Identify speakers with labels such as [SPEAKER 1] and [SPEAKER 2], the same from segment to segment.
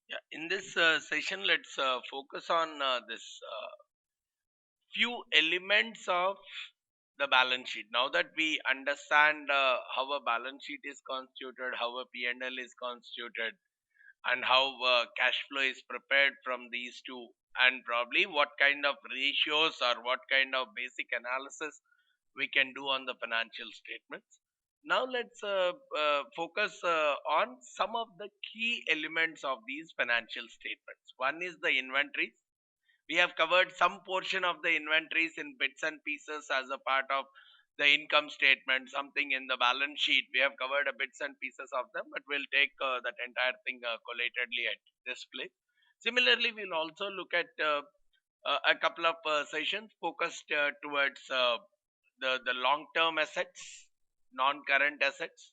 [SPEAKER 1] Yeah, in this session, let's focus on this few elements of the balance sheet. Now that we understand how a balance sheet is constituted, how a P&L is constituted, and how cash flow is prepared from these two, and probably what kind of ratios or what kind of basic analysis we can do on the financial statements. Now let's focus on some of the key elements of these financial statements. One is the inventories. We have covered some portion of the inventories in bits and pieces as a part of the income statement, something in the balance sheet. We have covered a bits and pieces of them, but we'll take that entire thing collatedly at this place. Similarly, we'll also look at a couple of sessions focused towards the long term assets, non current assets.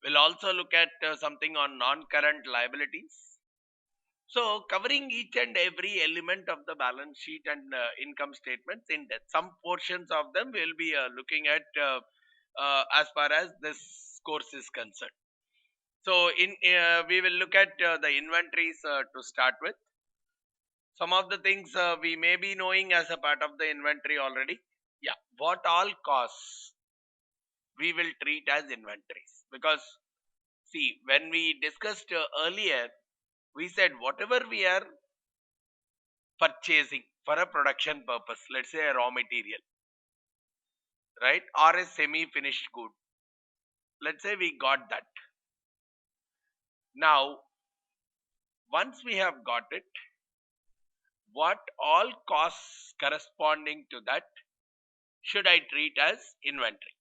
[SPEAKER 1] We'll also look at something on non current liabilities. So, covering each and every element of the balance sheet and income statements in depth. Some portions of them we'll be looking at as far as this course is concerned. So, in we will look at the inventories to start with. Some of the things we may be knowing as a part of the inventory already. Yeah, what all costs we will treat as inventories, because see, when we discussed earlier, we said whatever we are purchasing for a production purpose, let's say a raw material, right, or a semi finished good, let's say we got that. Now once we have got it, what all costs corresponding to that should I treat as inventory?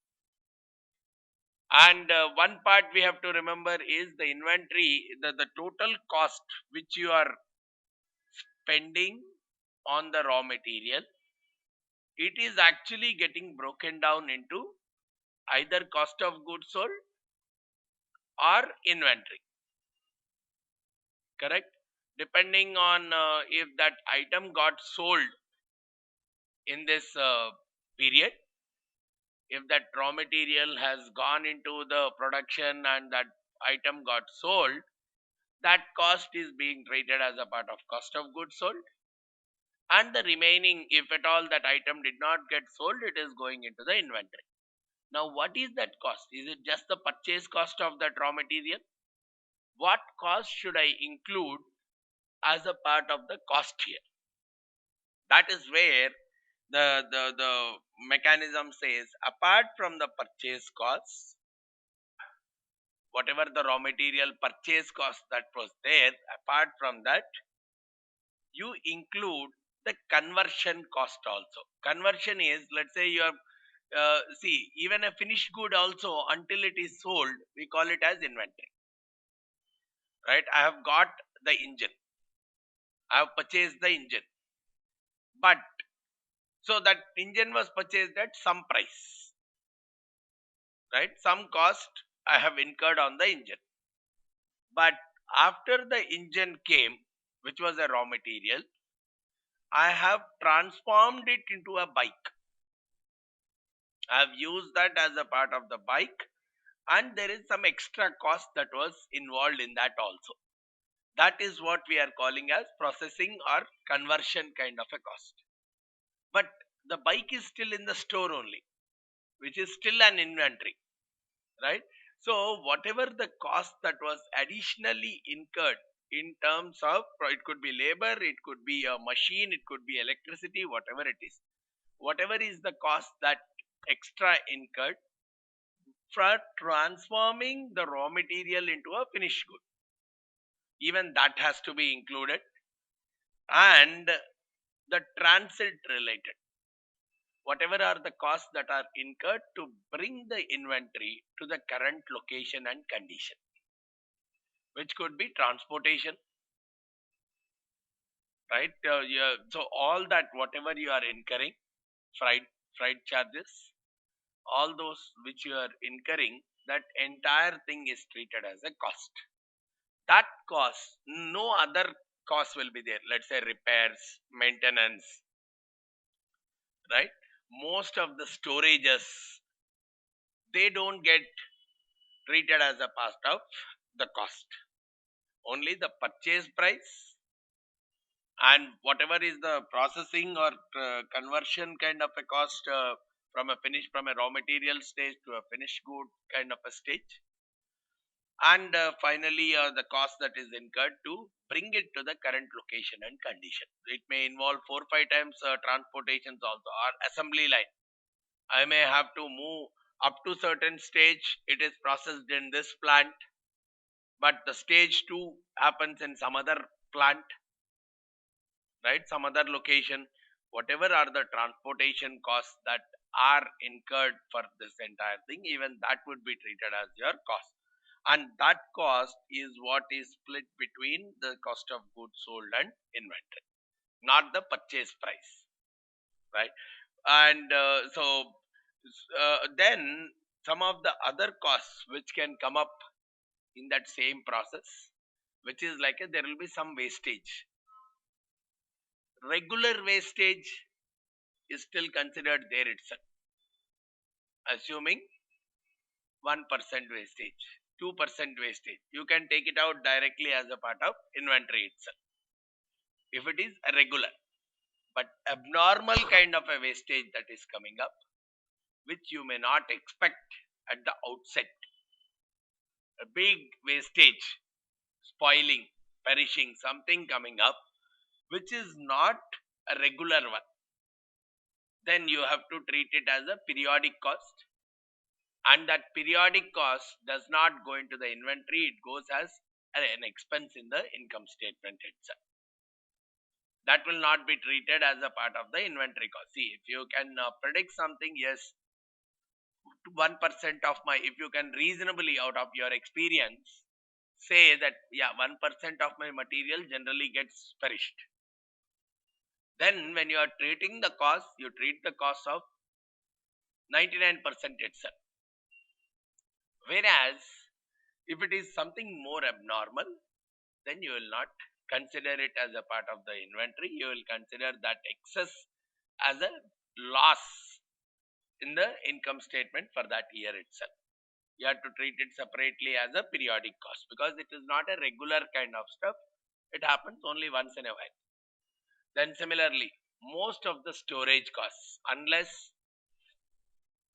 [SPEAKER 1] And one part we have to remember is the inventory, the total cost which you are spending on the raw material, it is actually getting broken down into either cost of goods sold or inventory, correct? Depending on if that item got sold in this period, if that raw material has gone into the production and that item got sold, that cost is being treated as a part of cost of goods sold, and the remaining, if at all that item did not get sold, it is going into the inventory. Now what is that cost? Is it just the purchase cost of that raw material? What cost should I include as a part of the cost here? That is where the mechanism says, apart from the purchase cost, whatever the raw material purchase cost that was there, apart from that, you include the conversion cost also. Conversion is, let's say you have see, even a finished good also, until it is sold, we call it as inventory, right? I have got the engine, I have purchased the engine, but so that engine was purchased at some price, right? Some cost I have incurred on the engine, but after the engine came, which was a raw material, I have transformed it into a bike. I have used that as a part of the bike, and there is some extra cost that was involved in that also. That is what we are calling as processing or conversion kind of a cost. But the bike is still in the store only, which is still an inventory, right? So whatever the cost that was additionally incurred in terms of, it could be labor, it could be a machine, it could be electricity, whatever it is, whatever is the cost that extra incurred for transforming the raw material into a finished good, even that has to be included. And the transit related, whatever are the costs that are incurred to bring the inventory to the current location and condition, which could be transportation, right? Yeah, so all that, whatever you are incurring, freight charges, all those which you are incurring, that entire thing is treated as a cost. That cost, no other cost will be there. Let's say repairs, maintenance, right? Most of the storages, they don't get treated as a part of the cost. Only the purchase price and whatever is the processing or conversion kind of a cost from a raw material stage to a finished good kind of a stage, and finally the cost that is incurred to bring it to the current location and condition. It may involve 4 5 times transportations also, or assembly line. I may have to move up to certain stage, it is processed in this plant, but the stage 2 happens in some other plant, right, some other location. Whatever are the transportation costs that are incurred for this entire thing, even that would be treated as your cost, and that cost is what is split between the cost of goods sold and inventory, not the purchase price, right? And then some of the other costs which can come up in that same process, which is like there will be some wastage. Regular wastage is still considered there itself, assuming 1% wastage, 2% wastage. You can take it out directly as a part of inventory itself if it is a regular. But abnormal kind of a wastage that is coming up, which you may not expect at the outset, a big wastage, spoiling, perishing, something coming up, which is not a regular one, then you have to treat it as a periodic cost, and that periodic cost does not go into the inventory, it goes as an expense in the income statement itself. That will not be treated as a part of the inventory cost. See, if you can predict something, yes, 1% of my, if you can reasonably out of your experience say that, yeah, 1% of my material generally gets perished, then when you are treating the cost, you treat the cost of 99% itself. Whereas if it is something more abnormal, then you will not consider it as a part of the inventory. You will consider that excess as a loss in the income statement for that year itself. You have to treat it separately as a periodic cost because it is not a regular kind of stuff. It happens only once in a while. Then similarly, most of the storage costs, unless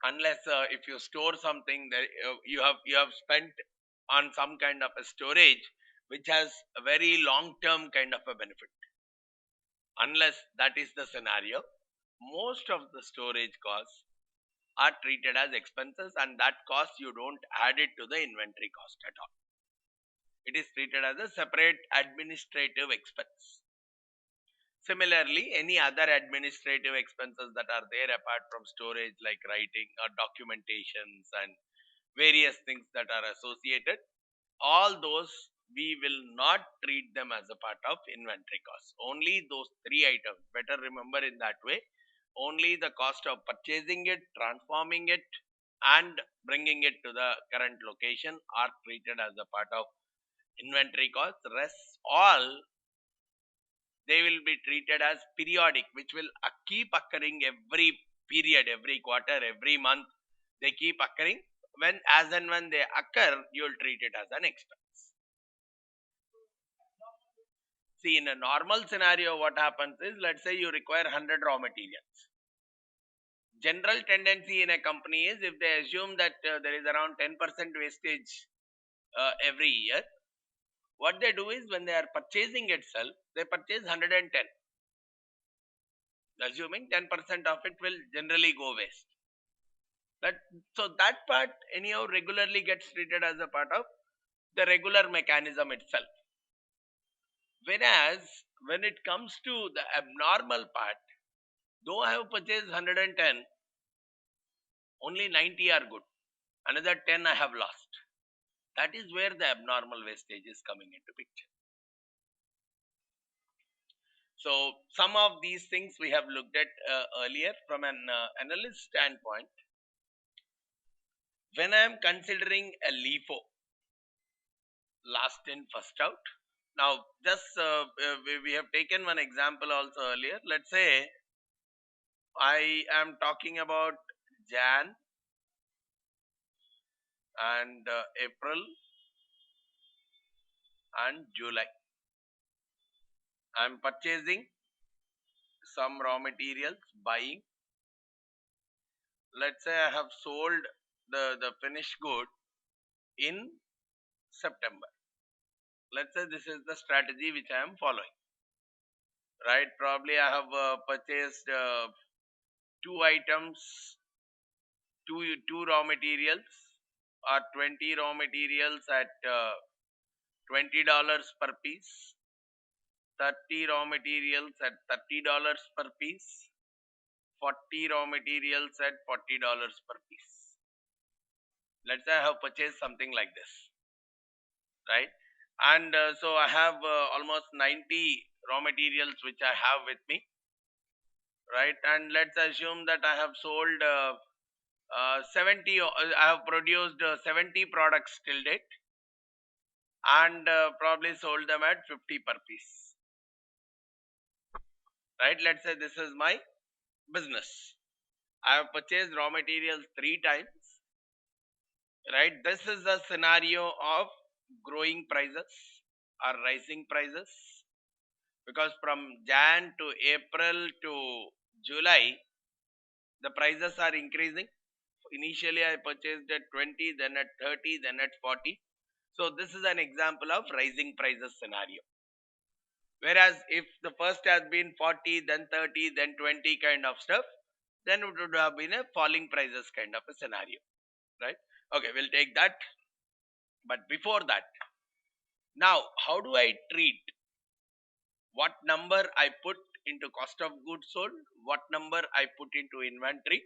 [SPEAKER 1] if you store something that you have spent on some kind of a storage which has a very long term kind of a benefit, unless that is the scenario, most of the storage costs are treated as expenses, and that cost you don't add it to the inventory cost at all. It is treated as a separate administrative expense. Similarly, any other administrative expenses that are there apart from storage, like writing or documentations and various things that are associated, all those we will not treat them as a part of inventory costs. Only those three items, better remember in that way, only the cost of purchasing it, transforming it, and bringing it to the current location are treated as a part of inventory costs. Rest all, they will be treated as periodic, which will keep occurring every period, every quarter, every month. They keep occurring. When, as and when they occur, you will treat it as an expense. See, in a normal scenario, what happens is, let's say you require 100 raw materials. General tendency in a company is, if they assume that there is around 10% wastage every year, what they do is, when they are purchasing itself, they purchase 110, assuming 10% of it will generally go waste. So that part anyhow regularly gets treated as a part of the regular mechanism itself. Whereas when it comes to the abnormal part, though I have purchased 110, only 90 are good. Another 10 I have lost. That is where the abnormal wastage is coming into picture. So some of these things we have looked at earlier from an analyst standpoint. When I am considering a LIFO, last in first out. Now just we have taken one example also earlier. Let's say I am talking about Jan and April and July. I am purchasing some raw materials, buying. Let's say I have sold the finished good in September. Let's say this is the strategy which I am following. Right? Probably I have purchased two items, two raw materials, or 20 raw materials at $20 per piece, 30 raw materials at $30 per piece, 40 raw materials at $40 per piece. Let's say I have purchased something like this, right? And so I have almost 90 raw materials which I have with me, right? And let's assume that I have sold 70, I have produced 70 products till date, and probably sold them at 50 per piece, right? Let's say this is my business. I have purchased raw materials 3 times, right? This is a scenario of growing prices or rising prices, because from Jan to April to July, the prices are increasing. Initially I purchased at 20, then at 30, then at 40. So this is an example of rising prices scenario. Whereas if the first has been 40, then 30, then 20 kind of stuff, then it would have been a falling prices kind of a scenario, right? Okay, we'll take that. But before that, now how do I treat what number I put into cost of goods sold, what number I put into inventory,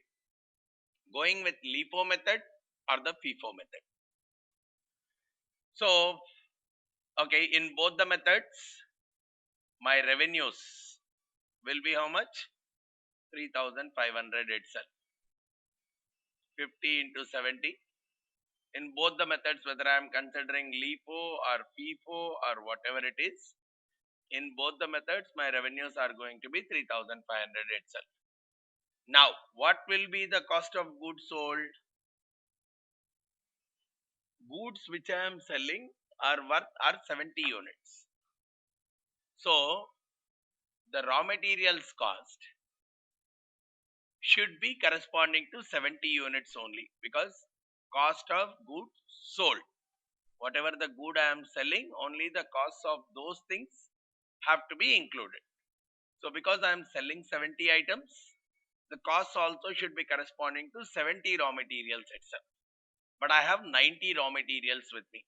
[SPEAKER 1] going with LIFO method or the FIFO method? So, okay, in both the methods, my revenues will be how much? 3,500 itself. 50 into 70. In both the methods, whether I am considering LIFO or FIFO or whatever it is, in both the methods, my revenues are going to be 3,500 itself. Now, what will be the cost of goods sold? Goods which I am selling are worth are 70 units. So, the raw materials cost should be corresponding to 70 units only, because cost of goods sold, whatever the good I am selling, only the costs of those things have to be included. So because I am selling 70 items, the costs also should be corresponding to 70 raw materials itself. But I have 90 raw materials with me.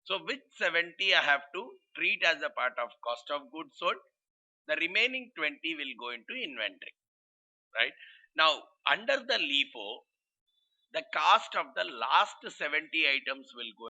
[SPEAKER 1] So with 70 I have to treat as a part of cost of goods sold. The remaining 20 will go into inventory, right? Now under the LIFO, the cost of the last 70 items will go